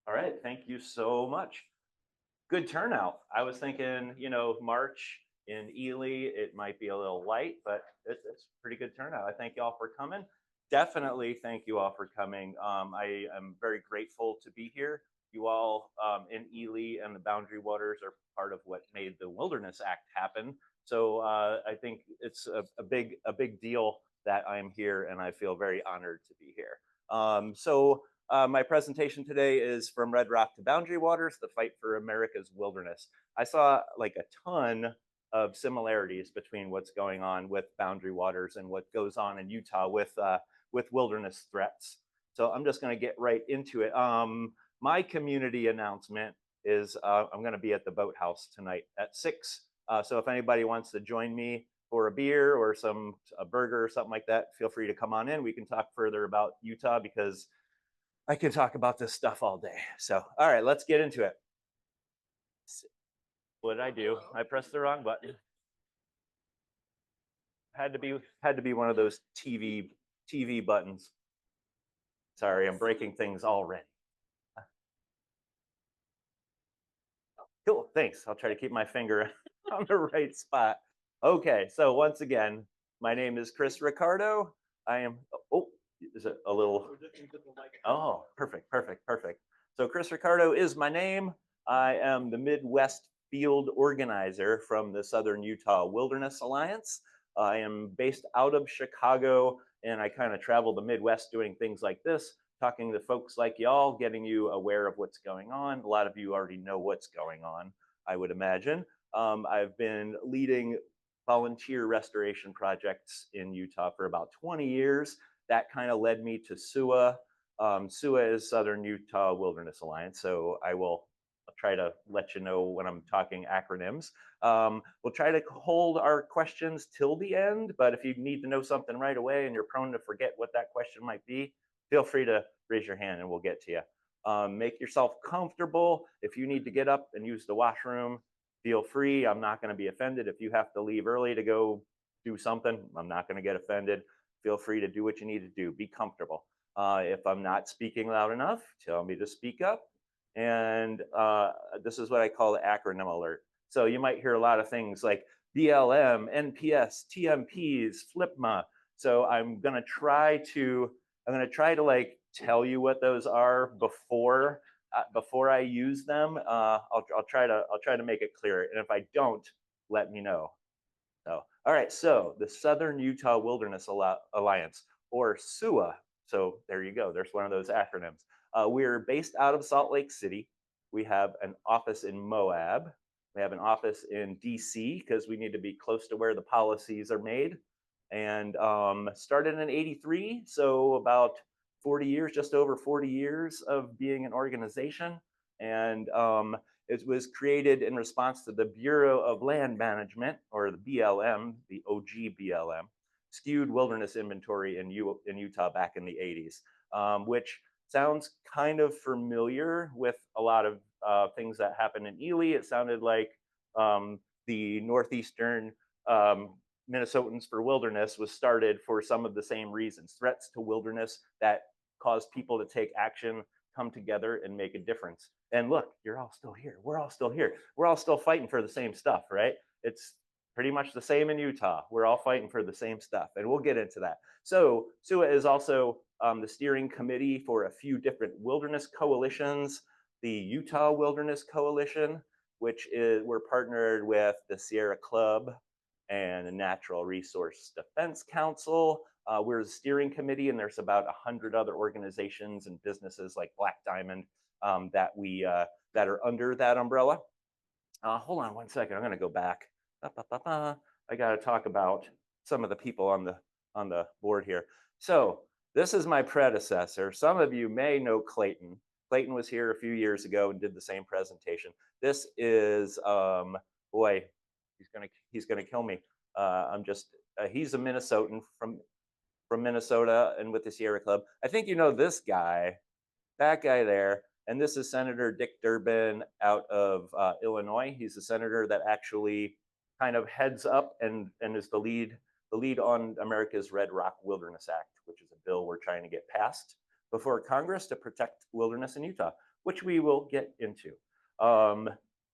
All right, thank you so much. Good turnout. I was thinking, March in Ely, it might be a little light, but it's pretty good turnout. I thank you all for coming. Definitely thank you all for coming. I am very grateful to be here. You all in Ely and the Boundary Waters are part of what made the Wilderness Act happen. So I think it's a big deal that I'm here, and I feel very honored to be here. My presentation today is From Red Rock to Boundary Waters, the Fight for America's Wilderness. I saw like a ton of similarities between what's going on with Boundary Waters and what goes on in Utah with wilderness threats. So I'm just going to get right into it. My community announcement is I'm going to be at the Boathouse tonight at 6. So if anybody wants to join me for a beer or a burger or something like that, feel free to come on in. We can talk further about Utah because I can talk about this stuff all day. So, all right, let's get into it. What did I do? I pressed the wrong button. Had to be one of those TV buttons. Sorry, I'm breaking things already. Cool, thanks. I'll try to keep my finger on the right spot. Okay, so once again, my name is Chris Riccardo. I am, oh, is it a little, oh, perfect. So Chris Riccardo is my name. I am the Midwest field organizer from the Southern Utah Wilderness Alliance. I am based out of Chicago, and I kind of travel the Midwest doing things like this, talking to folks like y'all, getting you aware of what's going on. A lot of you already know what's going on, I would imagine. I've been leading volunteer restoration projects in Utah for about 20 years. That kind of led me to SUWA. SUWA is Southern Utah Wilderness Alliance, so I'll try to let you know when I'm talking acronyms. We'll try to hold our questions till the end, but if you need to know something right away and you're prone to forget what that question might be, feel free to raise your hand and we'll get to you. Make yourself comfortable. If you need to get up and use the washroom, feel free. I'm not going to be offended. If you have to leave early to go do something, I'm not going to get offended. Feel free to do what you need to do. Be comfortable. If I'm not speaking loud enough, tell me to speak up. And this is what I call the acronym alert. So you might hear a lot of things like BLM, NPS, TMPs, FLIPMA. So I'm gonna try to like tell you what those are before I use them. I'll try to make it clear. And if I don't, let me know. So, all right. So the Southern Utah Wilderness Alliance, or SUWA. So there you go. There's one of those acronyms. We're based out of Salt Lake City. We have an office in Moab. We have an office in DC because we need to be close to where the policies are made. And started in '83, so about 40 years, just over 40 years of being an organization. And it was created in response to the Bureau of Land Management, or the BLM, the OG BLM, skewed wilderness inventory in Utah back in the '80s, which sounds kind of familiar with a lot of things that happened in Ely. It sounded like the Northeastern Minnesotans for Wilderness was started for some of the same reasons, threats to wilderness that caused people to take action, come together and make a difference. And look, you're all still here. We're all still here. We're all still fighting for the same stuff, right? It's pretty much the same in Utah. We're all fighting for the same stuff, and we'll get into that. So SUWA is also the steering committee for a few different wilderness coalitions. The Utah Wilderness Coalition, which is, we're partnered with the Sierra Club and the Natural Resource Defense Council. We're the steering committee, and there's about 100 other organizations and businesses like Black Diamond that are under that umbrella. Hold on one second. I'm going to go back. I got to talk about some of the people on the board here. So this is my predecessor. Some of you may know Clayton. Clayton was here a few years ago and did the same presentation. This is boy, he's gonna kill me. He's a Minnesotan from Minnesota and with the Sierra Club. I think you know this guy, that guy there. And this is Senator Dick Durbin out of Illinois. He's the senator that actually kind of heads up and is the lead on America's Red Rock Wilderness Act, which is a bill we're trying to get passed. before Congress to protect wilderness in Utah, which we will get into. Um,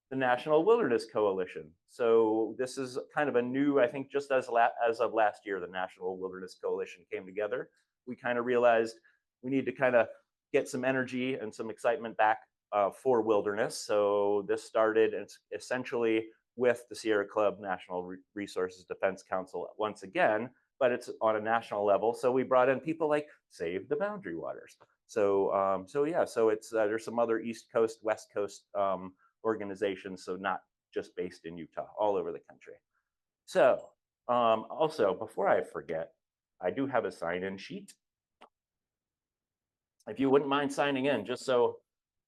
the National Wilderness Coalition. So this is kind of a new, I think just as of last year, the National Wilderness Coalition came together. We kind of realized we need to kind of get some energy and some excitement back for wilderness. So this started essentially with the Sierra Club National Resources Defense Council once again, but it's on a national level. So we brought in people like Save the Boundary Waters. So so it's there's some other East Coast, West Coast organizations, so not just based in Utah, all over the country. So also, before I forget, I do have a sign-in sheet. If you wouldn't mind signing in, just so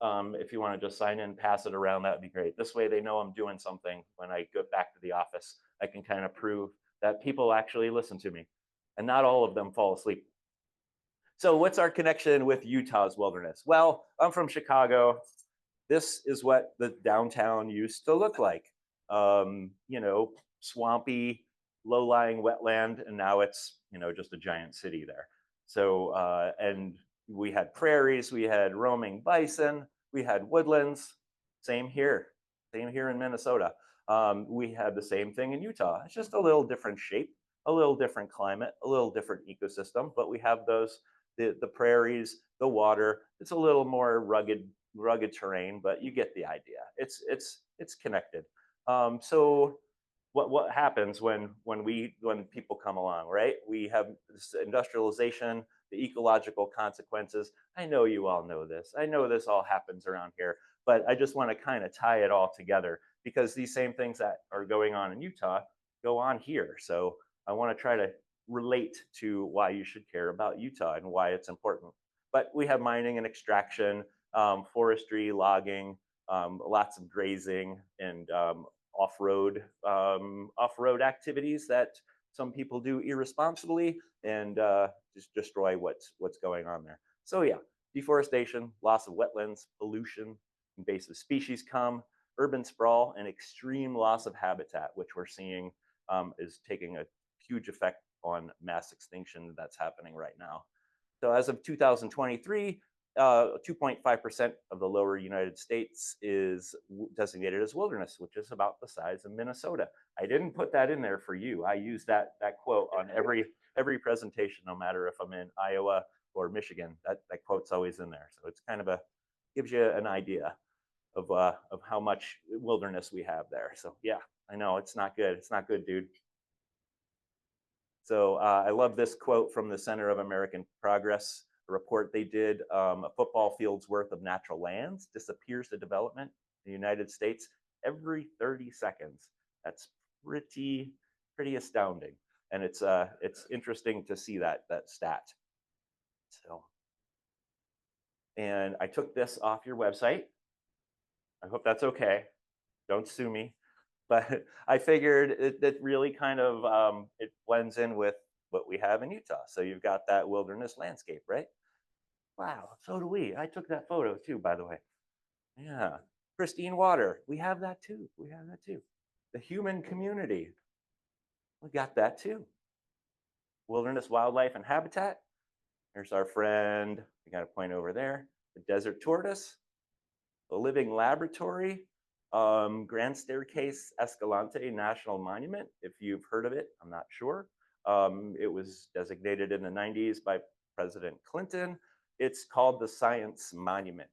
if you want to just sign in, pass it around, that'd be great. This way they know I'm doing something when I go back to the office. I can kind of prove that people actually listen to me, and not all of them fall asleep. So what's our connection with Utah's wilderness? Well, I'm from Chicago. This is what the downtown used to look like. You know, swampy, low-lying wetland, and now it's, you know, just a giant city there. So, and we had prairies, we had roaming bison, we had woodlands. Same here in Minnesota. We had the same thing in Utah. It's just a little different shape, a little different climate, a little different ecosystem, but we have those, the prairies, the water. It's a little more rugged terrain, but you get the idea. It's connected. So what happens when people come along, right? We have this industrialization, the ecological consequences. I know you all know this. I know this all happens around here, but I just want to kind of tie it all together because these same things that are going on in Utah go on here. So I want to try to relate to why you should care about Utah and why it's important. But we have mining and extraction, forestry, logging, lots of grazing, and off-road activities that some people do irresponsibly and just destroy what's going on there. So yeah, deforestation, loss of wetlands, pollution, invasive species come, urban sprawl, and extreme loss of habitat, which we're seeing is taking a huge effect on mass extinction that's happening right now. So as of 2023, 2.5% of the lower United States is designated as wilderness, which is about the size of Minnesota. I didn't put that in there for you. I use that quote on every presentation, no matter if I'm in Iowa or Michigan. That quote's always in there. So it's kind of gives you an idea of how much wilderness we have there. So yeah, I know it's not good. It's not good, dude. So I love this quote from the Center of American Progress, a report they did. A football field's worth of natural lands disappears to development in the United States every 30 seconds. That's pretty astounding. And it's interesting to see that stat. So, and I took this off your website. I hope that's okay. Don't sue me. But I figured it really kind of it blends in with what we have in Utah. So you've got that wilderness landscape, right? Wow, so do we. I took that photo too, by the way. Yeah, pristine water. We have that too. We have that too. The human community. We got that too. Wilderness, wildlife, and habitat. There's our friend. We got a point over there. The desert tortoise. The living laboratory. Grand Staircase Escalante National Monument, if you've heard of it, I'm not sure. It was designated in the 90s by President Clinton. It's called the Science Monument.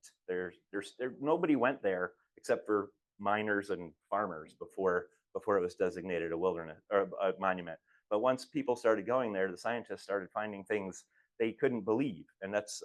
Nobody went there except for miners and farmers before it was designated a wilderness or a monument. But once people started going there, the scientists started finding things they couldn't believe, and that's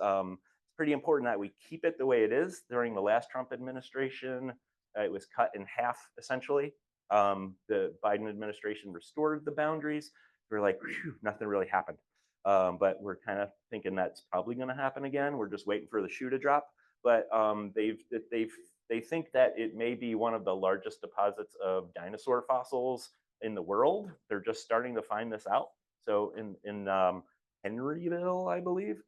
pretty important that we keep it the way it is. During the last Trump administration, it was cut in half, essentially. The Biden administration restored the boundaries. We're like, whew, nothing really happened. But we're kind of thinking that's probably going to happen again. We're just waiting for the shoe to drop. But they think that it may be one of the largest deposits of dinosaur fossils in the world. They're just starting to find this out. So in Henryville, I believe,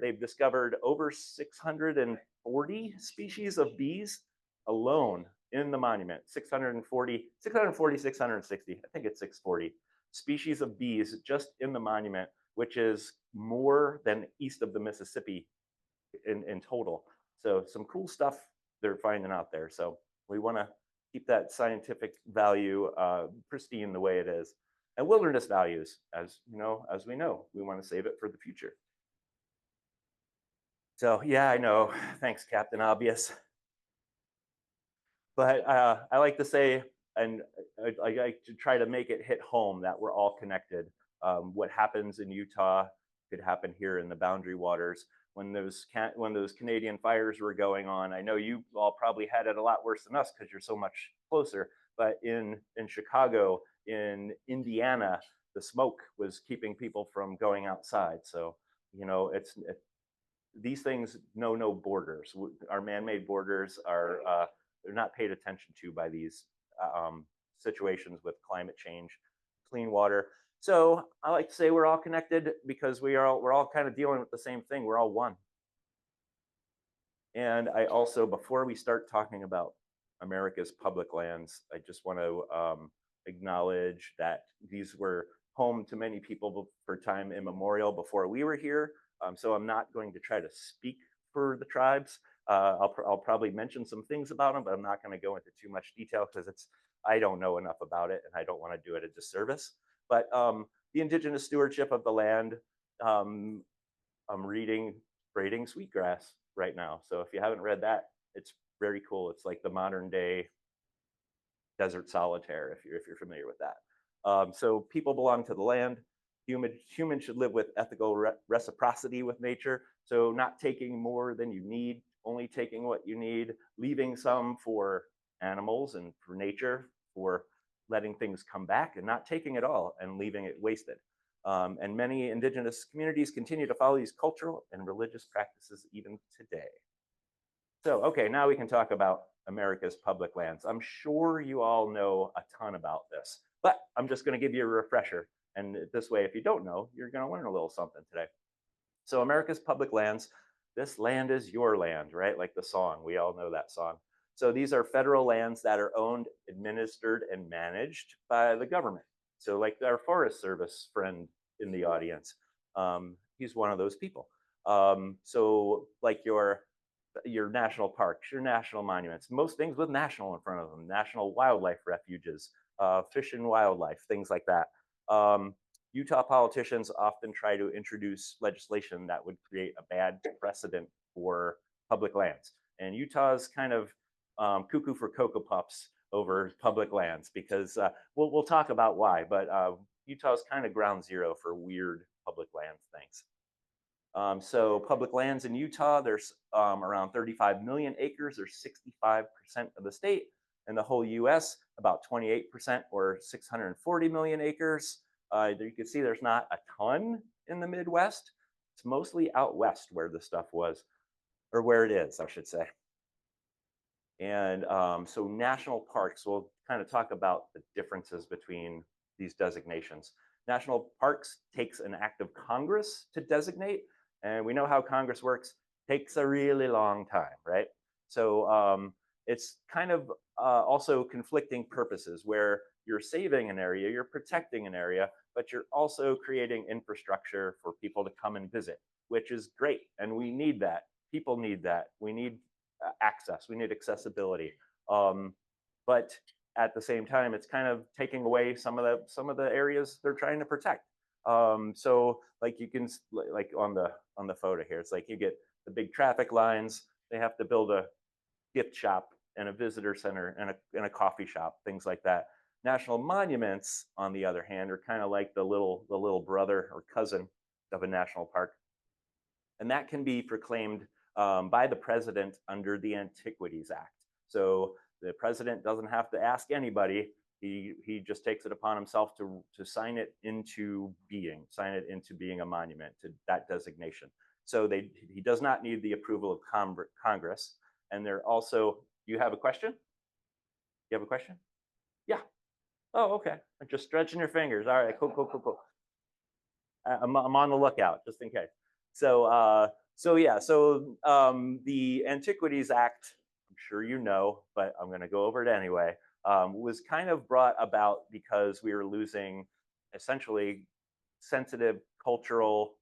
they've discovered over 640 species of bees alone in the monument. 660, I think it's 640 species of bees just in the monument, which is more than east of the Mississippi in total. So some cool stuff they're finding out there. So we want to keep that scientific value pristine the way it is. And wilderness values, as you know, as we know, we want to save it for the future. So yeah, I know. Thanks, Captain Obvious. But I like to say, and I like to try to make it hit home that we're all connected. What happens in Utah could happen here in the Boundary Waters. When those Canadian fires were going on, I know you all probably had it a lot worse than us because you're so much closer. But in Chicago, in Indiana, the smoke was keeping people from going outside. So you know, these things know no borders. Our man-made borders are they're not paid attention to by these situations with climate change, clean water. So I like to say we're all connected because we're all kind of dealing with the same thing. We're all one. And I also, before we start talking about America's public lands, I just want to acknowledge that these were home to many people for time immemorial before we were here. So I'm not going to try to speak for the tribes. I'll probably mention some things about them, but I'm not going to go into too much detail because I don't know enough about it and I don't want to do it a disservice. But the indigenous stewardship of the land, I'm reading Braiding Sweetgrass right now. So if you haven't read that, it's very cool. It's like the modern day Desert Solitaire, if you're familiar with that. So people belong to the land. Humans should live with ethical reciprocity with nature. So not taking more than you need, only taking what you need, leaving some for animals and for nature, for letting things come back, and not taking it all and leaving it wasted. And many indigenous communities continue to follow these cultural and religious practices even today. So, okay, now we can talk about America's public lands. I'm sure you all know a ton about this, but I'm just going to give you a refresher. And this way, if you don't know, you're going to learn a little something today. So America's public lands, this land is your land, right? Like the song, we all know that song. So these are federal lands that are owned, administered, and managed by the government. So like our Forest Service friend in the audience, he's one of those people. So like your national parks, your national monuments, most things with national in front of them, national wildlife refuges, fish and wildlife, things like that. Utah politicians often try to introduce legislation that would create a bad precedent for public lands. And Utah's kind of cuckoo for Cocoa Puffs over public lands because we'll talk about why, but Utah's kind of ground zero for weird public land things. So public lands in Utah, there's around 35 million acres, or 65% of the state. In the whole US, about 28%, or 640 million acres. You can see there's not a ton in the Midwest. It's mostly out west where the stuff was, or where it is, I should say. And so national parks, we'll kind of talk about the differences between these designations. National parks takes an act of Congress to designate, and we know how Congress works. Takes a really long time, right? So it's kind of also conflicting purposes where you're saving an area, you're protecting an area, but you're also creating infrastructure for people to come and visit, which is great. And we need that. People need that. We need access. We need accessibility. But at the same time, it's kind of taking away some of the areas they're trying to protect. So like you can, like on the photo here, it's like you get the big traffic lines. They have to build a gift shop and a visitor center and a coffee shop, things like that. National monuments, on the other hand, are kind of like the little brother or cousin of a national park, and that can be proclaimed by the president under the Antiquities Act. So the president doesn't have to ask anybody. He just takes it upon himself to sign it into being a monument, to that designation. So he does not need the approval of Congress. And they're also, you have a question? You have a question? Yeah. Oh, okay. I'm just stretching your fingers. All right, cool. I'm on the lookout just in case. So the Antiquities Act, I'm sure you know, but I'm going to go over it anyway, was kind of brought about because we were losing essentially sensitive cultural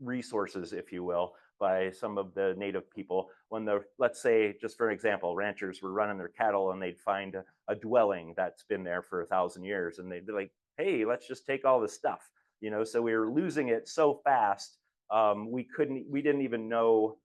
resources, if you will, by some of the native people. When the, let's say, just for example, ranchers were running their cattle and they'd find a dwelling that's been there for 1,000 years, and they'd be like, hey, let's just take all this stuff, you know. So we were losing it so fast, we didn't even know,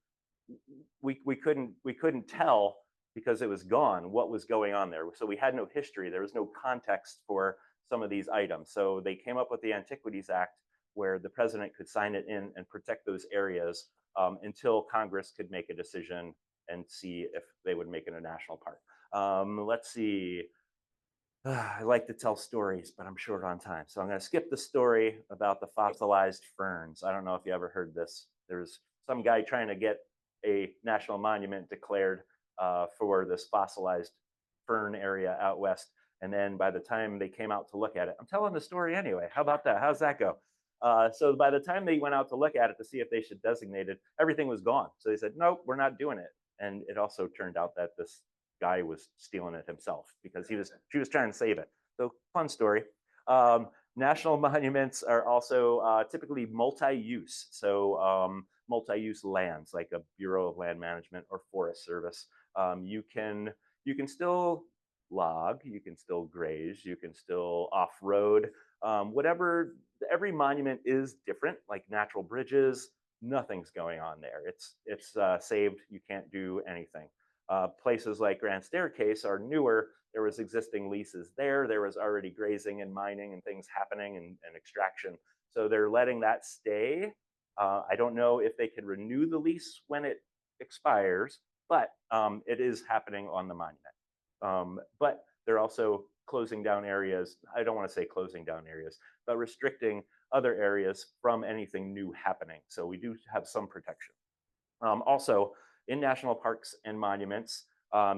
we couldn't tell because it was gone what was going on there. So we had no history. There was no context for some of these items. So they came up with the Antiquities Act, where the president could sign it in and protect those areas until Congress could make a decision and see if they would make it a national park. Let's see. I like to tell stories, but I'm short on time. So I'm going to skip the story about the fossilized ferns. I don't know if you ever heard this. There's some guy trying to get a national monument declared for this fossilized fern area out west. And then by the time they came out to look at it, I'm telling the story anyway. How about that? How's that go? So by the time they went out to look at it to see if they should designate it, everything was gone. So they said, nope, we're not doing it. And it also turned out that this guy was stealing it himself because he was trying to save it. So fun story. National monuments are also typically multi-use. So multi-use lands, like a Bureau of Land Management or Forest Service. You can still log, you can still graze, you can still off-road. Whatever, every monument is different, like natural bridges, nothing's going on there. It's saved, you can't do anything. Places like Grand Staircase are newer. There was existing leases there. There was already grazing and mining and things happening and extraction. So they're letting that stay. I don't know if they can renew the lease when it expires, but it is happening on the monument. But they're also closing down areas. I don't want to say closing down areas, but restricting other areas from anything new happening. So we do have some protection. Also, in national parks and monuments,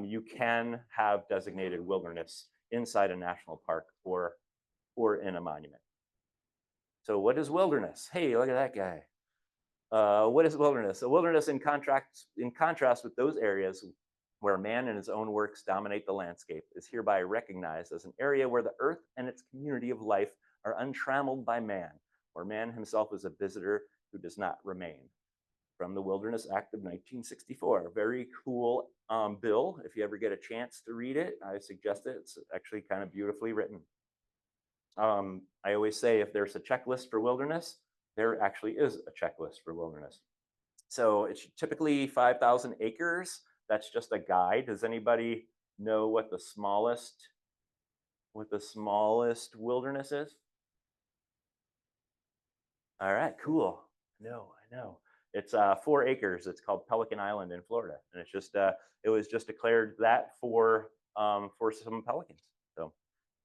you can have designated wilderness inside a national park or in a monument. So what is wilderness? Hey, look at that guy. What is wilderness? A wilderness, in contrast with those areas where man and his own works dominate the landscape, is hereby recognized as an area where the earth and its community of life are untrammeled by man, where man himself is a visitor who does not remain. From the Wilderness Act of 1964. Very cool bill. If you ever get a chance to read it, I suggest it. It's actually kind of beautifully written. I always say if there's a checklist for wilderness, there actually is a checklist for wilderness. So it's typically 5,000 acres. That's just a guide. Does anybody know what the smallest wilderness is? All right, cool. No, I know. It's 4 acres. It's called Pelican Island in Florida, and it's just it was just declared that for some pelicans. So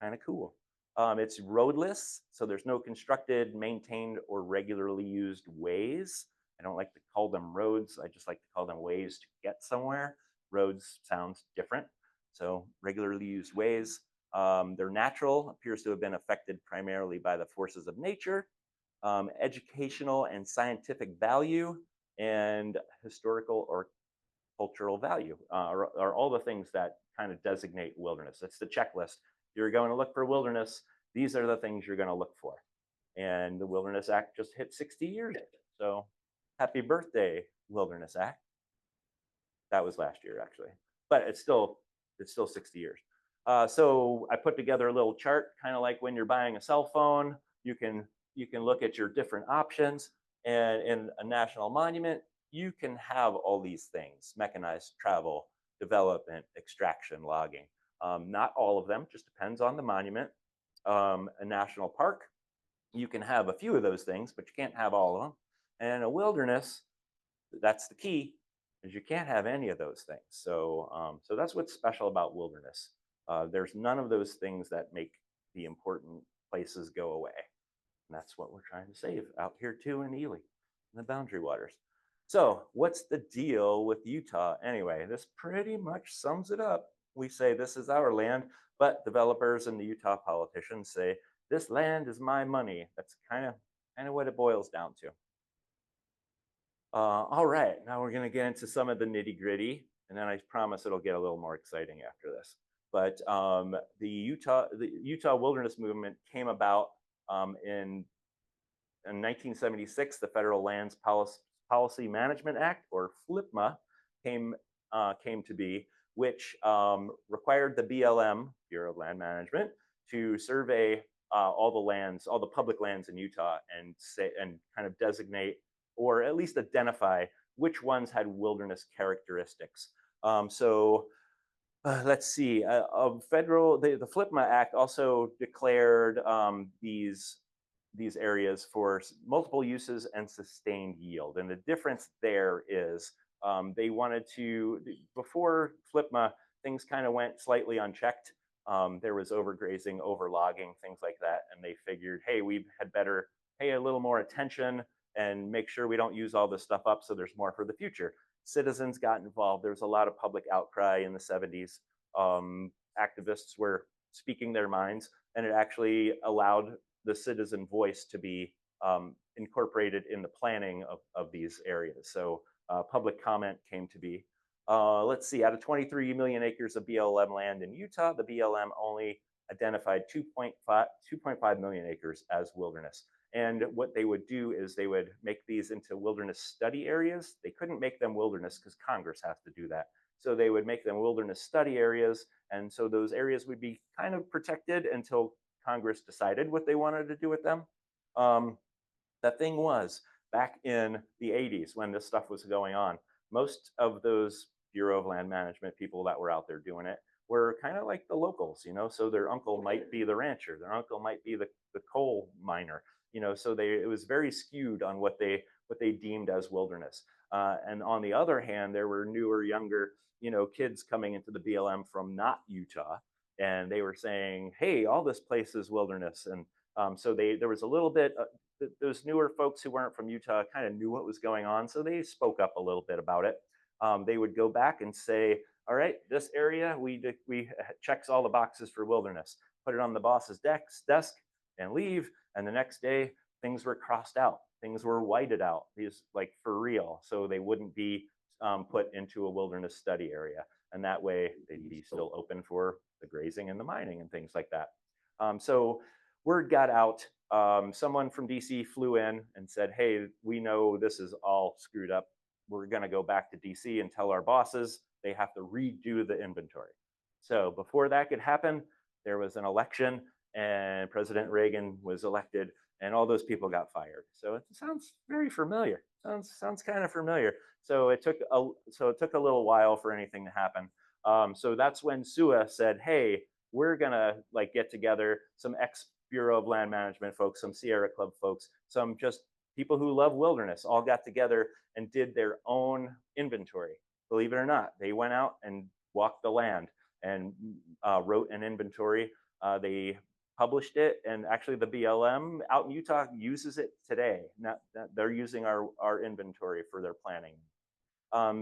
kind of cool. It's roadless, so there's no constructed, maintained, or regularly used ways. I don't like to call them roads. I just like to call them ways to get somewhere. Roads sounds different. So regularly used ways. They're natural, appears to have been affected primarily by the forces of nature. Educational and scientific value, and historical or cultural value are all the things that kind of designate wilderness. It's the checklist. You're going to look for wilderness. These are the things you're going to look for. And the Wilderness Act just hit 60 years. So happy birthday, Wilderness Act. That was last year, actually. But it's still 60 years. So I put together a little chart, kind of like when you're buying a cell phone. You can look at your different options, and in a national monument, you can have all these things: mechanized travel, development, extraction, logging. Not all of them, just depends on the monument. A national park, you can have a few of those things, but you can't have all of them. And a wilderness, that's the key, is you can't have any of those things. So, so that's what's special about wilderness. There's none of those things that make the important places go away. And that's what we're trying to save out here too in Ely, in the Boundary Waters. So what's the deal with Utah anyway? This pretty much sums it up. We say this is our land, but developers and the Utah politicians say this land is my money. That's kind of what it boils down to. All right, now we're going to get into some of the nitty gritty, and then I promise it'll get a little more exciting after this. But the Utah wilderness movement came about in in 1976, the Federal Lands Policy Management Act, or FLPMA, came to be, which required the BLM, Bureau of Land Management, to survey all the lands, all the public lands in Utah, and kind of designate, or at least identify, which ones had wilderness characteristics. Let's see. The FLPMA Act also declared these areas for multiple uses and sustained yield. And the difference there is they wanted to, before FLPMA, things kind of went slightly unchecked. There was overgrazing, overlogging, things like that. And they figured, hey, we had better pay a little more attention and make sure we don't use all this stuff up so there's more for the future. Citizens got involved. There was a lot of public outcry in the 70s. Activists were speaking their minds, and it actually allowed the citizen voice to be incorporated in the planning of these areas. So public comment came to be. Let's see, out of 23 million acres of BLM land in Utah, the BLM only identified 2.5 million acres as wilderness. And what they would do is they would make these into wilderness study areas. They couldn't make them wilderness because Congress has to do that. So they would make them wilderness study areas. And so those areas would be kind of protected until Congress decided what they wanted to do with them. The thing was, back in the 80s when this stuff was going on, most of those Bureau of Land Management people that were out there doing it were kind of like the locals, you know, so their uncle might be the rancher, their uncle might be the coal miner, you know, so it was very skewed on what they deemed as wilderness. And on the other hand, there were newer, younger, you know, kids coming into the BLM from not Utah, and they were saying, hey, all this place is wilderness. And so there was a little bit, those newer folks who weren't from Utah kind of knew what was going on, so they spoke up a little bit about it. They would go back and say, all right, this area, we checks all the boxes for wilderness, put it on the boss's desk and leave. And the next day, things were crossed out, things were whited out, these like for real, so they wouldn't be put into a wilderness study area. And that way they'd be still open for the grazing and the mining and things like that. So word got out. Someone from DC flew in and said, hey, we know this is all screwed up. We're going to go back to DC and tell our bosses they have to redo the inventory. So before that could happen, there was an election and President Reagan was elected and all those people got fired. So it sounds very familiar. Sounds kind of familiar. So it took a little while for anything to happen. So that's when SUWA said, hey, we're gonna like get together some ex-Bureau of Land Management folks, some Sierra Club folks, some just people who love wilderness all got together and did their own inventory. Believe it or not, they went out and walked the land and wrote an inventory. They published it, and actually the BLM out in Utah uses it today. They're using our inventory for their planning.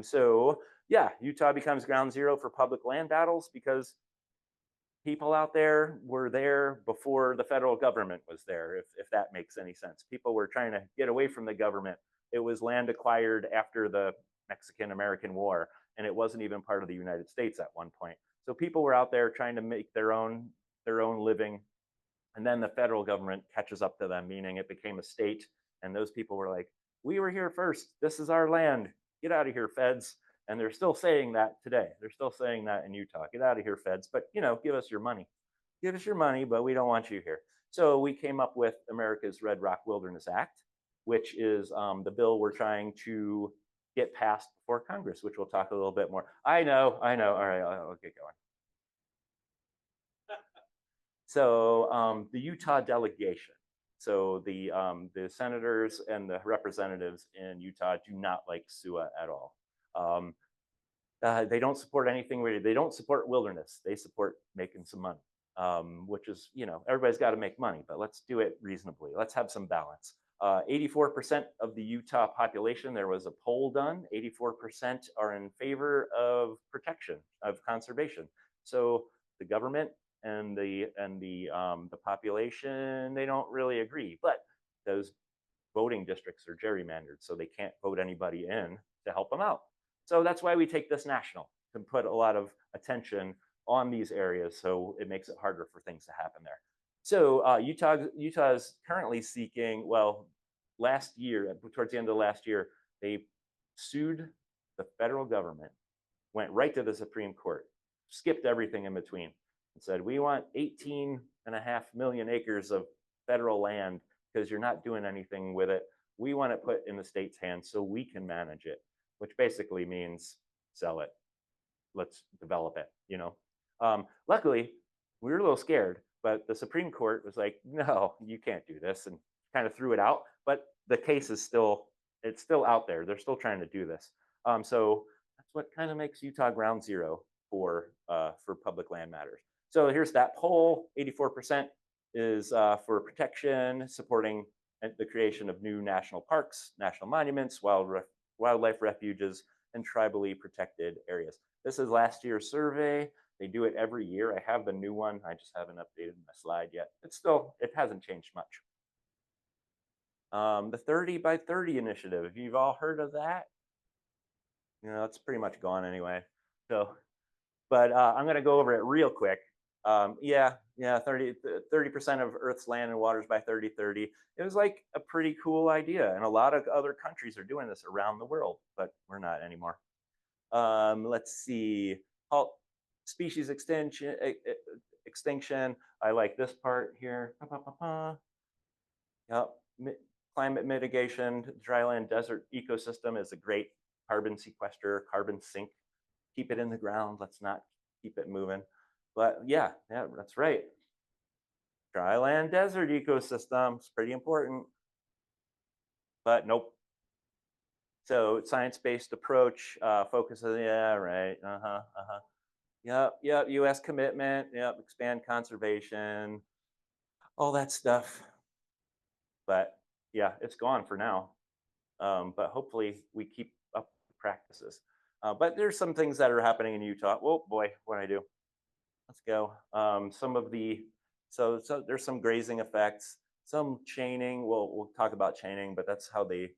So yeah, Utah becomes ground zero for public land battles because people out there were there before the federal government was there, if that makes any sense. People were trying to get away from the government. It was land acquired after the Mexican-American War, and it wasn't even part of the United States at one point. So people were out there trying to make their own living, and then the federal government catches up to them, meaning it became a state, and those people were like, we were here first, this is our land, get out of here, feds. And they're still saying that today. They're still saying that in Utah. Get out of here, feds. But, you know, give us your money. Give us your money, but we don't want you here. So we came up with America's Red Rock Wilderness Act, which is the bill we're trying to get passed before Congress, which we'll talk a little bit more. I know. All right, I'll get going. So the Utah delegation. So the senators and the representatives in Utah do not like SUWA at all. They don't support anything really. They don't support wilderness. They support making some money, which is, you know, everybody's got to make money, but let's do it reasonably. Let's have some balance. 84% of the Utah population, there was a poll done, 84% are in favor of protection, of conservation. So the government and the population, they don't really agree, but those voting districts are gerrymandered, so they can't vote anybody in to help them out. So that's why we take this national, to put a lot of attention on these areas, so it makes it harder for things to happen there. So Utah is currently seeking, well, last year, towards the end of last year, they sued the federal government, went right to the Supreme Court, skipped everything in between, and said, we want 18.5 million acres of federal land because you're not doing anything with it. We want it put in the state's hands so we can manage it, which basically means sell it. Let's develop it, you know. Luckily, we were a little scared, but the Supreme Court was like, no, you can't do this, and kind of threw it out. But the case is still, it's still out there. They're still trying to do this. So that's what kind of makes Utah ground zero for public land matters. So here's that poll. 84% is for protection, supporting the creation of new national parks, national monuments, wildlife refuges, and tribally protected areas. This is last year's survey. They do it every year. I have the new one. I just haven't updated my slide yet. It's still, it hasn't changed much. The 30 by 30 initiative, if you've all heard of that, you know, it's pretty much gone anyway. So, but I'm going to go over it real quick. 30% of Earth's land and waters by 2030. It was like a pretty cool idea, and a lot of other countries are doing this around the world, but we're not anymore. Let's see, halt species extinction. I like this part here. Yep. Climate mitigation. Dryland desert ecosystem is a great carbon sequester, carbon sink. Keep it in the ground. Let's not keep it moving. But yeah, that's right. Dryland desert ecosystem is pretty important. But nope. So science-based approach focuses, yeah, right. Yep, US commitment, yep, expand conservation, all that stuff. But yeah, it's gone for now. But hopefully we keep up the practices. But there's some things that are happening in Utah. Oh boy, what do I do? Let's go. Some of the, so there's some grazing effects, some chaining. We'll talk about chaining, but that's how they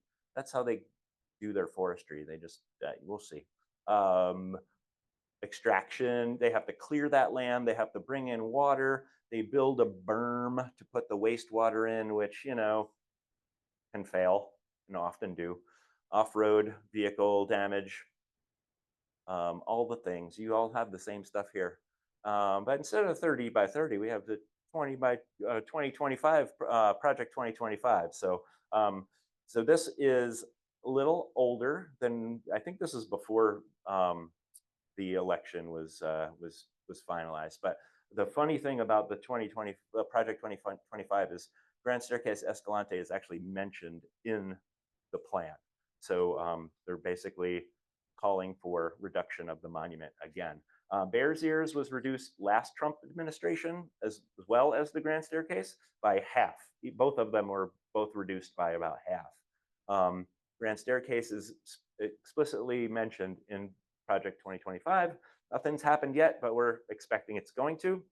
do their forestry. They just, we'll see. Extraction, they have to clear that land. They have to bring in water. They build a berm to put the wastewater in, which, you know, can fail and often do. Off-road vehicle damage, all the things. You all have the same stuff here. But instead of 30 by 30, we have the 20 by 2025 project 2025. So, so this is a little older than, I think this is before the election was finalized. But the funny thing about the 2020 project 2025 is Grand Staircase Escalante is actually mentioned in the plan. So they're basically calling for reduction of the monument again. Bears Ears was reduced last Trump administration as well as the Grand Staircase by half. Both of them were both reduced by about half. Grand Staircase is explicitly mentioned in Project 2025. Nothing's happened yet, but we're expecting it's going to.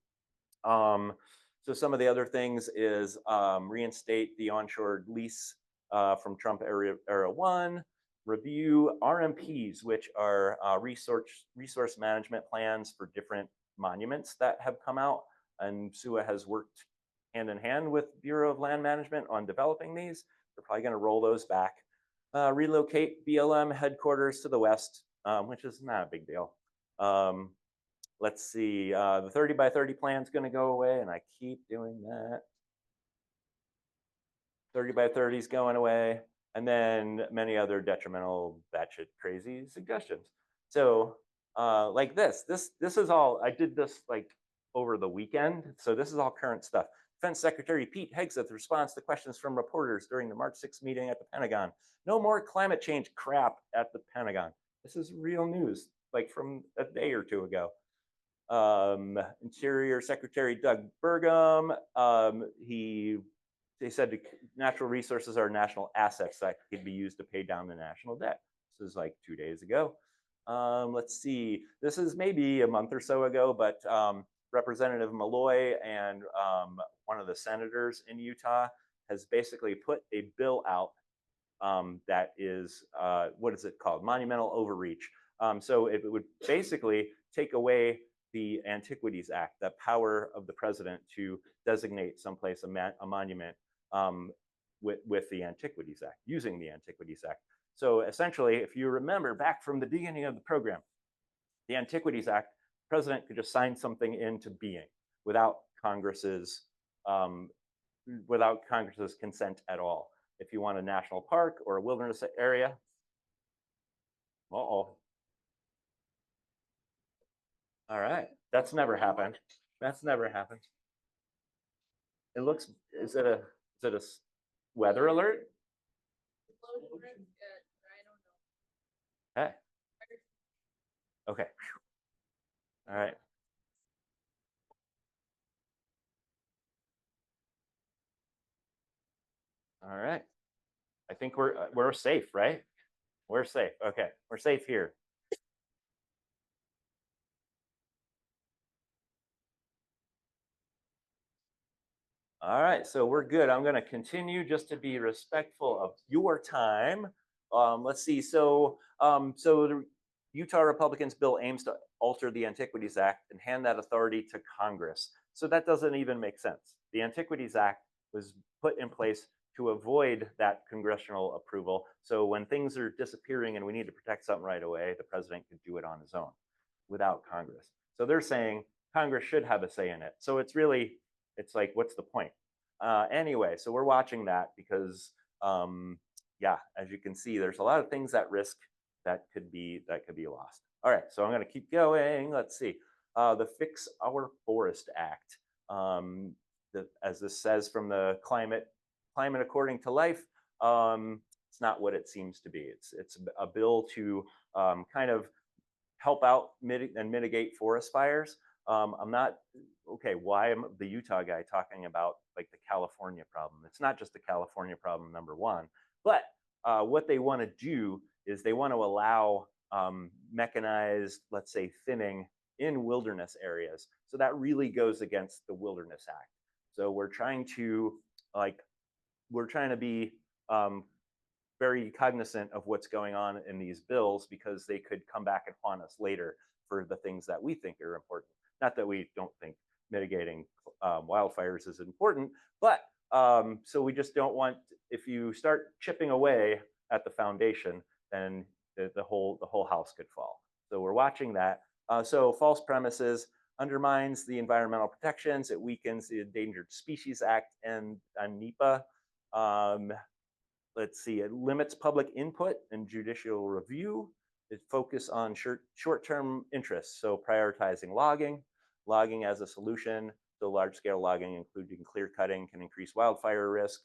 So some of the other things is reinstate the onshore lease from Trump era 1, review RMPs, which are resource management plans for different monuments that have come out, and SUWA has worked hand in hand with Bureau of Land Management on developing these. We're probably going to roll those back. Relocate BLM headquarters to the west, which is not a big deal. Let's see, the 30 by 30 plan is going to go away, and I keep doing that. 30 by 30 is going away, and then many other detrimental, batshit crazy suggestions. So like this is all, I did this like over the weekend, so this is all current stuff. Defense Secretary Pete Hegseth responds to questions from reporters during the March 6th meeting at the Pentagon. No more climate change crap at the Pentagon. This is real news, like from a day or two ago. Interior Secretary Doug Burgum, they said natural resources are national assets that could be used to pay down the national debt. This is like 2 days ago. Let's see, this is maybe a month or so ago, but Representative Malloy and one of the senators in Utah has basically put a bill out that is, what is it called? Monumental overreach. So it would basically take away the Antiquities Act, the power of the president to designate someplace a monument with the Antiquities Act, using the Antiquities Act. So essentially, if you remember back from the beginning of the program, the Antiquities Act, the president could just sign something into being without Congress's consent at all. If you want a national park or a wilderness area, all right, that's never happened. That's never happened. It looks. Is it a weather alert? Hey. Okay. All right. All right. I think we're safe, right? We're safe. Okay, we're safe here. All right, so we're good. I'm going to continue just to be respectful of your time. Let's see. So the Utah Republicans' bill aims to alter the Antiquities Act and hand that authority to Congress. So that doesn't even make sense. The Antiquities Act was put in place to avoid that congressional approval. So when things are disappearing and we need to protect something right away, the president could do it on his own without Congress. So they're saying Congress should have a say in it. So it's like, what's the point? Anyway, so we're watching that because, yeah, as you can see, there's a lot of things at risk that could be lost. All right, so I'm going to keep going. Let's see. The Fix Our Forest Act, as this says from the Climate According to Life, it's not what it seems to be. It's a bill to kind of help out and mitigate forest fires. I'm not, okay, why am the Utah guy talking about like the California problem? It's not just the California problem, number one, but what they want to do is they want to allow mechanized, let's say, thinning in wilderness areas. So that really goes against the Wilderness Act. So we're trying to be very cognizant of what's going on in these bills because they could come back and haunt us later for the things that we think are important. Not that we don't think mitigating wildfires is important, but so we just don't want, if you start chipping away at the foundation, then the whole house could fall. So we're watching that. So false premises undermines the environmental protections. It weakens the Endangered Species Act and NEPA. Let's see, it limits public input and judicial review. It focuses on short-term interests, so prioritizing logging as a solution. So large-scale logging, including clear cutting, can increase wildfire risk,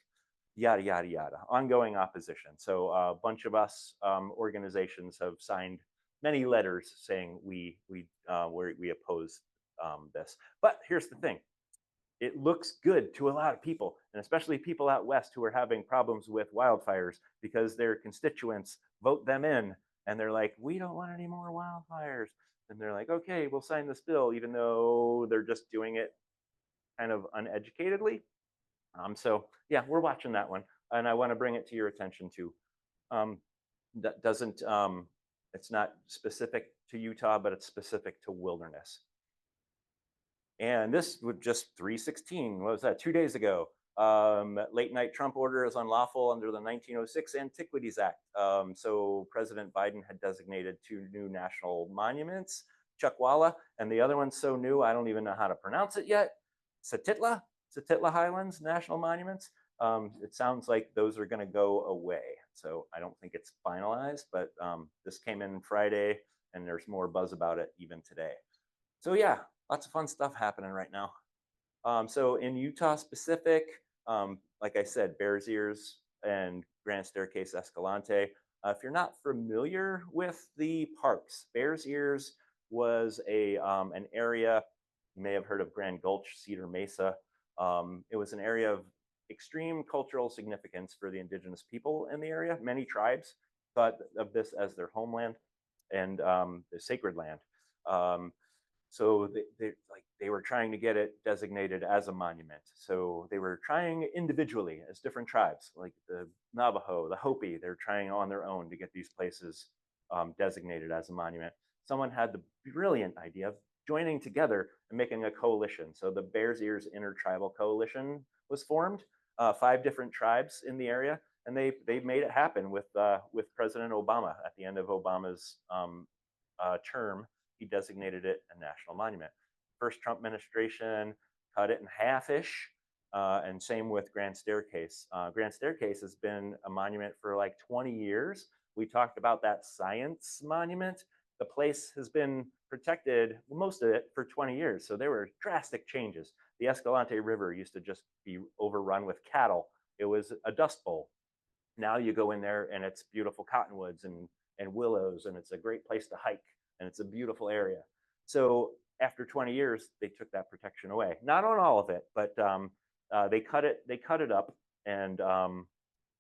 yada, yada, yada. Ongoing opposition. So a bunch of us organizations have signed many letters saying we oppose this. But here's the thing. It looks good to a lot of people, and especially people out west who are having problems with wildfires because their constituents vote them in and they're like, we don't want any more wildfires. And they're like, okay, we'll sign this bill, even though they're just doing it kind of uneducatedly. So yeah, we're watching that one. And I want to bring it to your attention too. That doesn't, it's not specific to Utah, but it's specific to wilderness. And this was just 3/16. What was that? 2 days ago. Late night Trump order is unlawful under the 1906 Antiquities Act. So President Biden had designated 2 new national monuments, Chuckwalla, and the other one's so new, I don't even know how to pronounce it yet. Satitla Highlands National Monuments. It sounds like those are going to go away. So I don't think it's finalized, but this came in Friday and there's more buzz about it even today. So yeah, lots of fun stuff happening right now. So in Utah specific, like I said, Bears Ears and Grand Staircase Escalante. If you're not familiar with the parks, Bears Ears was an area, you may have heard of Grand Gulch, Cedar Mesa. It was an area of extreme cultural significance for the indigenous people in the area. Many tribes thought of this as their homeland and the sacred land. So they were trying to get it designated as a monument. So they were trying individually as different tribes, like the Navajo, the Hopi. They're trying on their own to get these places designated as a monument. Someone had the brilliant idea of joining together and making a coalition. So the Bears Ears Intertribal Coalition was formed. 5 different tribes in the area, and they made it happen with President Obama. At the end of Obama's term, he designated it a national monument. First Trump administration cut it in half-ish, and same with Grand Staircase. Grand Staircase has been a monument for like 20 years. We talked about that science monument. The place has been protected, most of it, for 20 years. So there were drastic changes. The Escalante River used to just be overrun with cattle. It was a dust bowl. Now you go in there and it's beautiful cottonwoods and willows, and it's a great place to hike, and it's a beautiful area. So after 20 years, they took that protection away. Not on all of it, but they cut it up, and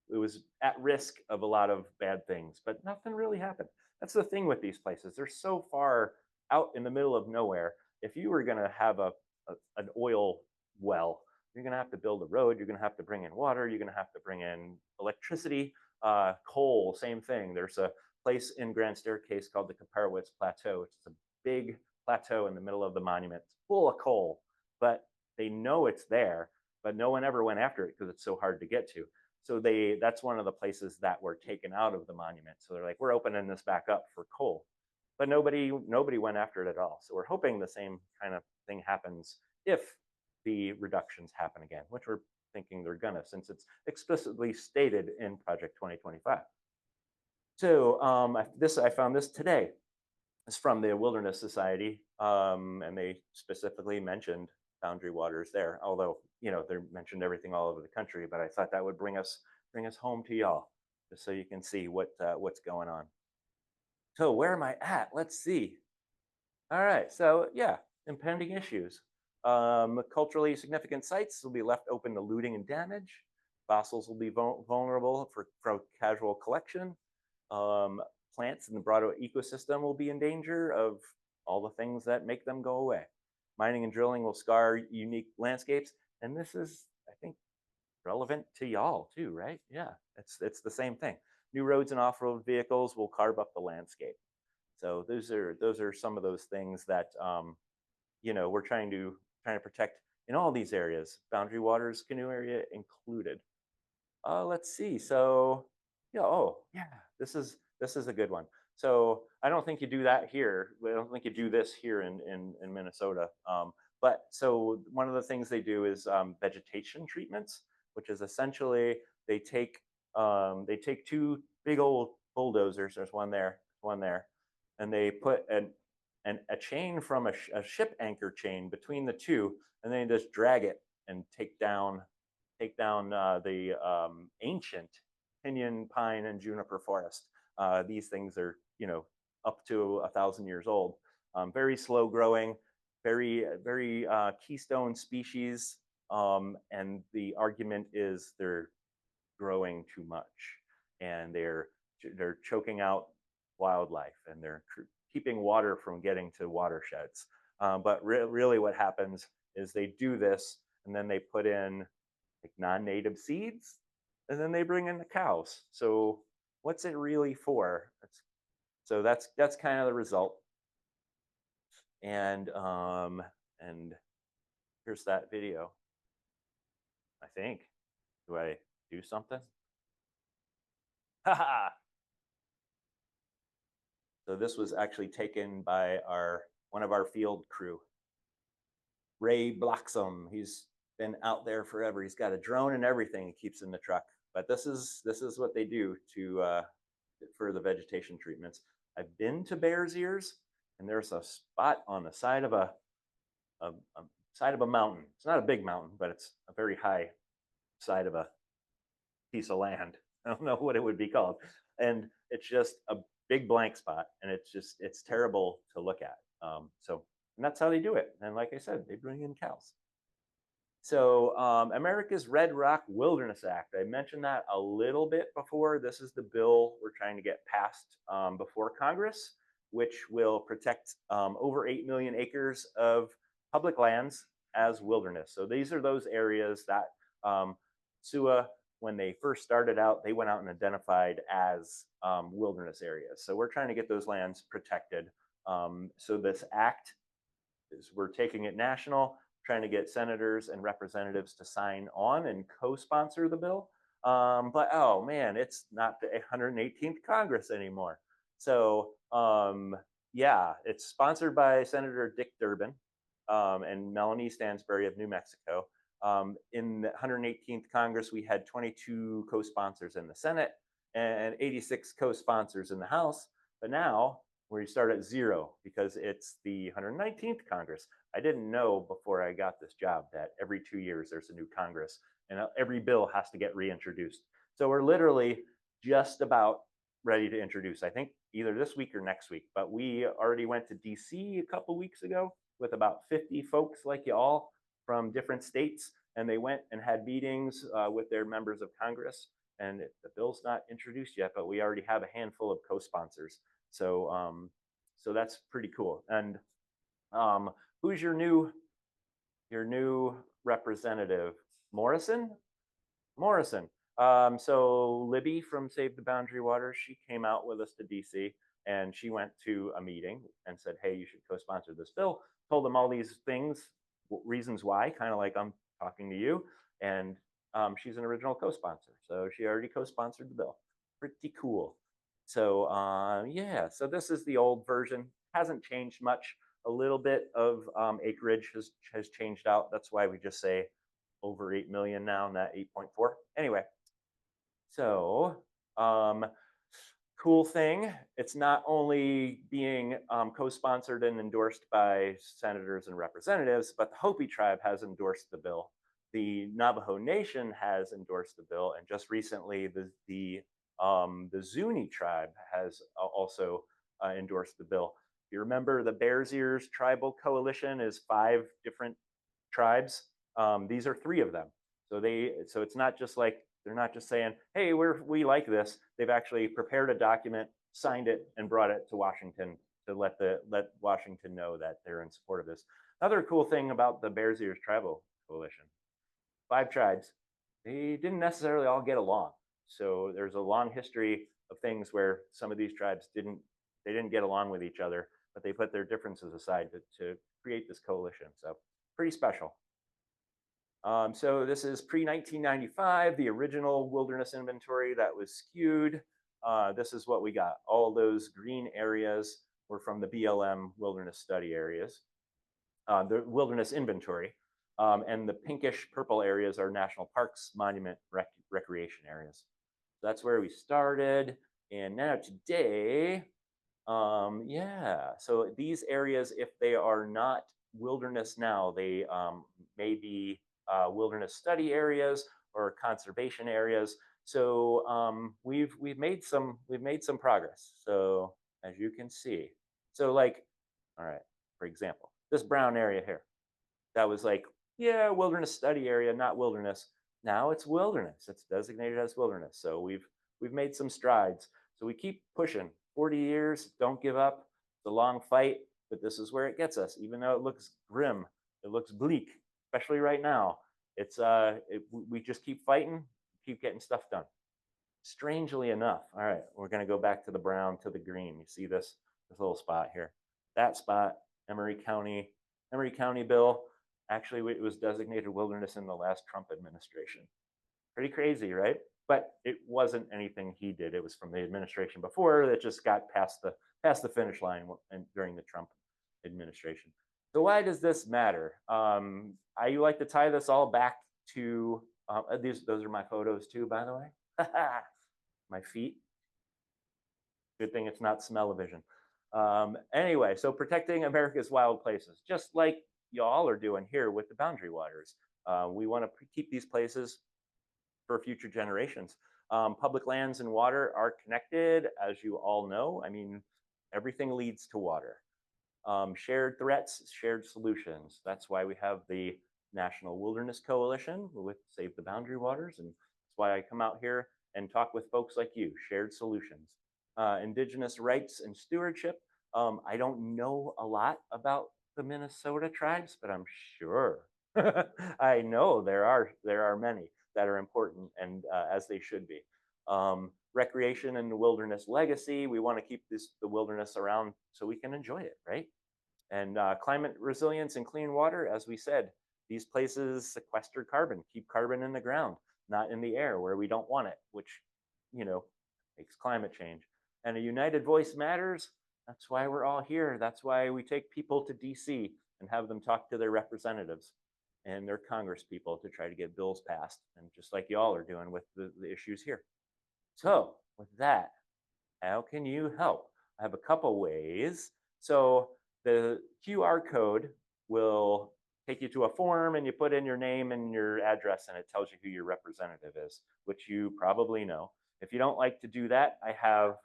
it was at risk of a lot of bad things, but nothing really happened. That's the thing with these places. They're so far out in the middle of nowhere. If you were going to have an oil well, you're going to have to build a road. You're going to have to bring in water. You're going to have to bring in electricity, coal, same thing. There's a place in Grand Staircase called the Kaparowitz Plateau. It's a big plateau in the middle of the monument. It's full of coal, but they know it's there, but no one ever went after it because it's so hard to get to. So that's one of the places that were taken out of the monument. So they're like, we're opening this back up for coal, but nobody went after it at all. So we're hoping the same kind of thing happens if the reductions happen again, which we're thinking they're gonna, since it's explicitly stated in Project 2025. So I found this today. It's from the Wilderness Society, and they specifically mentioned boundary waters there. Although they mentioned everything all over the country, but I thought that would bring us home to y'all, just so you can see what's going on. So where am I at? Let's see. All right. So yeah, impending issues. Culturally significant sites will be left open to looting and damage. Fossils will be vulnerable for casual collection. Plants in the broader ecosystem will be in danger of all the things that make them go away. Mining and drilling will scar unique landscapes. And this is, I think, relevant to y'all too, right? Yeah, it's the same thing. New roads and off-road vehicles will carve up the landscape. So those are some of those things that we're trying to protect in all these areas, boundary waters, canoe area included. Let's see. So this is a good one. So I don't think you do that here. I don't think you do this here in Minnesota. But so one of the things they do is vegetation treatments, which is essentially they take 2 big old bulldozers. There's one there, and they put a chain from a ship anchor chain between the two, and then just drag it and take down the ancient pinyon, pine, and juniper forest. These things are up to 1,000 years old. Very slow growing, very keystone species, and the argument is they're growing too much, and they're choking out wildlife, and they're keeping water from getting to watersheds. But really what happens is they do this, and then they put in like non-native seeds, and then they bring in the cows. So what's it really for? So that's kind of the result. And here's that video. I think. Do I do something? Haha. So this was actually taken by one of our field crew, Ray Bloxham. He's been out there forever. He's got a drone and everything he keeps in the truck. But this is what they do for the vegetation treatments. I've been to Bears Ears, and there's a spot on the side of a mountain. It's not a big mountain, but it's a very high side of a piece of land. I don't know what it would be called. And it's just a big blank spot, and it's terrible to look at. And that's how they do it. And like I said, they bring in cows. So America's Red Rock Wilderness Act. I mentioned that a little bit before. This is the bill we're trying to get passed before Congress, which will protect over 8 million acres of public lands as wilderness. So these are those areas that SUWA, when they first started out, they went out and identified as wilderness areas. So we're trying to get those lands protected. So this act we're taking it national, trying to get senators and representatives to sign on and co-sponsor the bill. But oh man, it's not the 118th Congress anymore. So yeah, it's sponsored by Senator Dick Durbin and Melanie Stansbury of New Mexico. In the 118th Congress, we had 22 co-sponsors in the Senate and 86 co-sponsors in the House. But now we start at 0 because it's the 119th Congress. I didn't know before I got this job that every 2 years there's a new Congress and every bill has to get reintroduced. So we're literally just about ready to introduce, I think either this week or next week, but we already went to DC a couple weeks ago with about 50 folks like y'all from different states, and they went and had meetings with their members of Congress. And the bill's not introduced yet, but we already have a handful of co-sponsors. So so that's pretty cool. And who's your new representative? Morrison? Morrison. So Libby from Save the Boundary Waters, she came out with us to DC and she went to a meeting and said, hey, you should co-sponsor this bill. Told them all these things, reasons why, kind of like I'm talking to you. And she's an original co-sponsor. So she already co-sponsored the bill. Pretty cool. So yeah, so this is the old version. Hasn't changed much. A little bit of acreage has changed out. That's why we just say over 8 million now, not 8.4. Anyway, so cool thing. It's not only being co-sponsored and endorsed by senators and representatives, but the Hopi tribe has endorsed the bill. The Navajo Nation has endorsed the bill, and just recently the Zuni tribe has also endorsed the bill. If you remember, the Bears Ears Tribal Coalition is 5 different tribes. These are 3 of them. So it's not just like, they're not just saying, hey, we like this. They've actually prepared a document, signed it, and brought it to Washington to let Washington know that they're in support of this. Another cool thing about the Bears Ears Tribal Coalition, 5 tribes, they didn't necessarily all get along. So there's a long history of things where some of these tribes didn't get along with each other, but they put their differences aside to create this coalition. So pretty special. So this is pre-1995, the original wilderness inventory that was skewed. This is what we got. All those green areas were from the BLM wilderness study areas, the wilderness inventory. And the pinkish purple areas are national parks, monument, recreation areas. So that's where we started. And now today, yeah, so these areas, if they are not wilderness now, they may be wilderness study areas or conservation areas. So we've made some progress. So as you can see, so like, all right, for example, this brown area here, that was like, yeah, wilderness study area, not wilderness. Now it's wilderness. It's designated as wilderness. So we've made some strides. So we keep pushing. 40 years, don't give up. It's a long fight, but this is where it gets us. Even though it looks grim, it looks bleak, especially right now. It's we just keep fighting, keep getting stuff done. Strangely enough, all right, we're going to go back to the brown to the green. You see this little spot here. That spot, Emery County bill. Actually, it was designated wilderness in the last Trump administration. Pretty crazy, right? But it wasn't anything he did. It was from the administration before that just got past the finish line during the Trump administration. So why does this matter? I like to tie this all back to those are my photos too, by the way. My feet. Good thing it's not smell-o-vision. Anyway, so protecting America's wild places, just like y'all are doing here with the Boundary Waters. We want to keep these places for future generations. Public lands and water are connected, as you all know. I mean, everything leads to water. Shared threats, shared solutions. That's why we have the National Wilderness Coalition with Save the Boundary Waters, and that's why I come out here and talk with folks like you, shared solutions. Indigenous rights and stewardship. I don't know a lot about the Minnesota tribes, but I'm sure I know there are many that are important, and as they should be. Recreation and wilderness legacy. We want to keep the wilderness around so we can enjoy it, right? And climate resilience and clean water, as we said, these places sequester carbon, keep carbon in the ground, not in the air where we don't want it, which, makes climate change. And a united voice matters. That's why we're all here. That's why we take people to DC and have them talk to their representatives and their Congress people to try to get bills passed. And just like y'all are doing with the issues here. So with that, how can you help? I have a couple ways. So the QR code will take you to a form and you put in your name and your address and it tells you who your representative is, which you probably know. If you don't like to do that, I have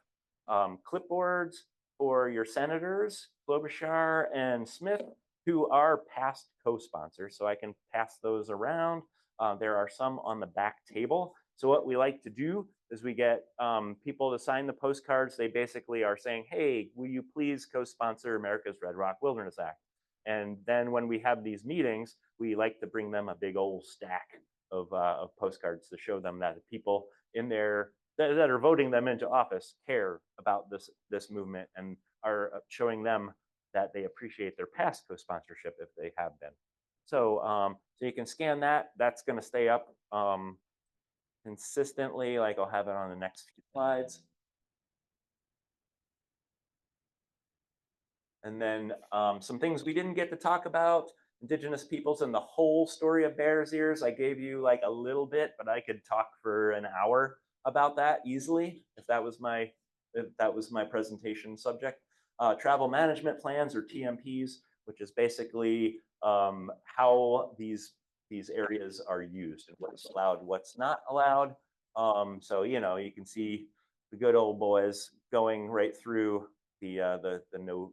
clipboards for your senators, Klobuchar and Smith, who are past co-sponsors. So I can pass those around. There are some on the back table. So what we like to do is we get people to sign the postcards. They basically are saying, hey, will you please co-sponsor America's Red Rock Wilderness Act? And then when we have these meetings, we like to bring them a big old stack of postcards to show them that the people in there that are voting them into office care about this movement and are showing them that they appreciate their past co-sponsorship if they have been. So, so you can scan that. That's going to stay up consistently. Like I'll have it on the next few slides. And then some things we didn't get to talk about, indigenous peoples and the whole story of Bears Ears. I gave you like a little bit, but I could talk for an hour about that easily if that was my presentation subject. Travel management plans, or TMPs, which is basically how these areas are used and what's allowed, what's not allowed. So you can see the good old boys going right through the no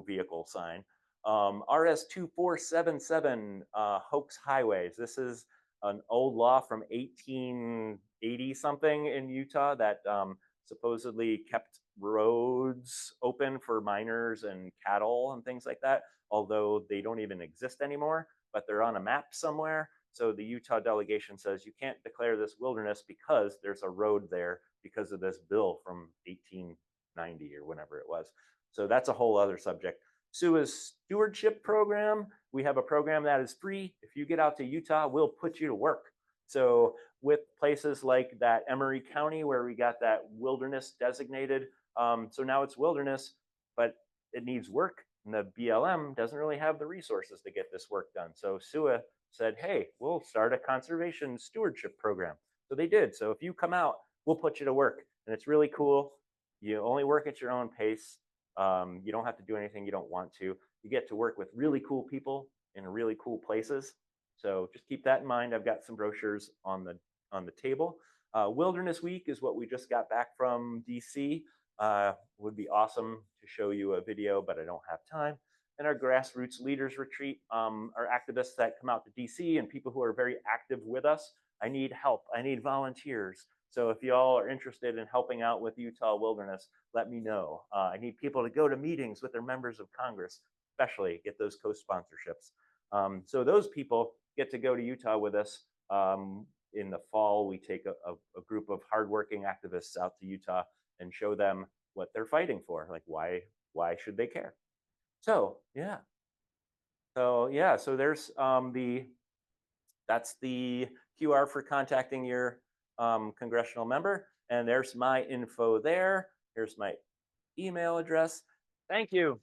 vehicle sign. RS-2477 hoax highways. This is an old law from 1880 something in Utah that supposedly kept roads open for miners and cattle and things like that, although they don't even exist anymore, but they're on a map somewhere. So the Utah delegation says you can't declare this wilderness because there's a road there because of this bill from 1890 or whenever it was. So that's a whole other subject. SUWA's stewardship program. We have a program that is free. If you get out to Utah, we'll put you to work. So with places like that Emery County where we got that wilderness designated, so now it's wilderness, but it needs work. And the BLM doesn't really have the resources to get this work done. So SUWA said, hey, we'll start a conservation stewardship program. So they did. So if you come out, we'll put you to work. And it's really cool. You only work at your own pace. You don't have to do anything you don't want to. You get to work with really cool people in really cool places. So just keep that in mind. I've got some brochures on the table. Wilderness Week is what we just got back from DC. Would be awesome to show you a video, but I don't have time. And our grassroots leaders retreat, our activists that come out to DC and people who are very active with us. I need help. I need volunteers. So if y'all are interested in helping out with Utah wilderness, let me know. I need people to go to meetings with their members of Congress, especially get those co-sponsorships. So those people get to go to Utah with us. In the fall, we take a group of hardworking activists out to Utah and show them what they're fighting for. Like why should they care? So yeah. So there's that's the QR for contacting your congressional member. And there's my info there. Here's my email address. Thank you.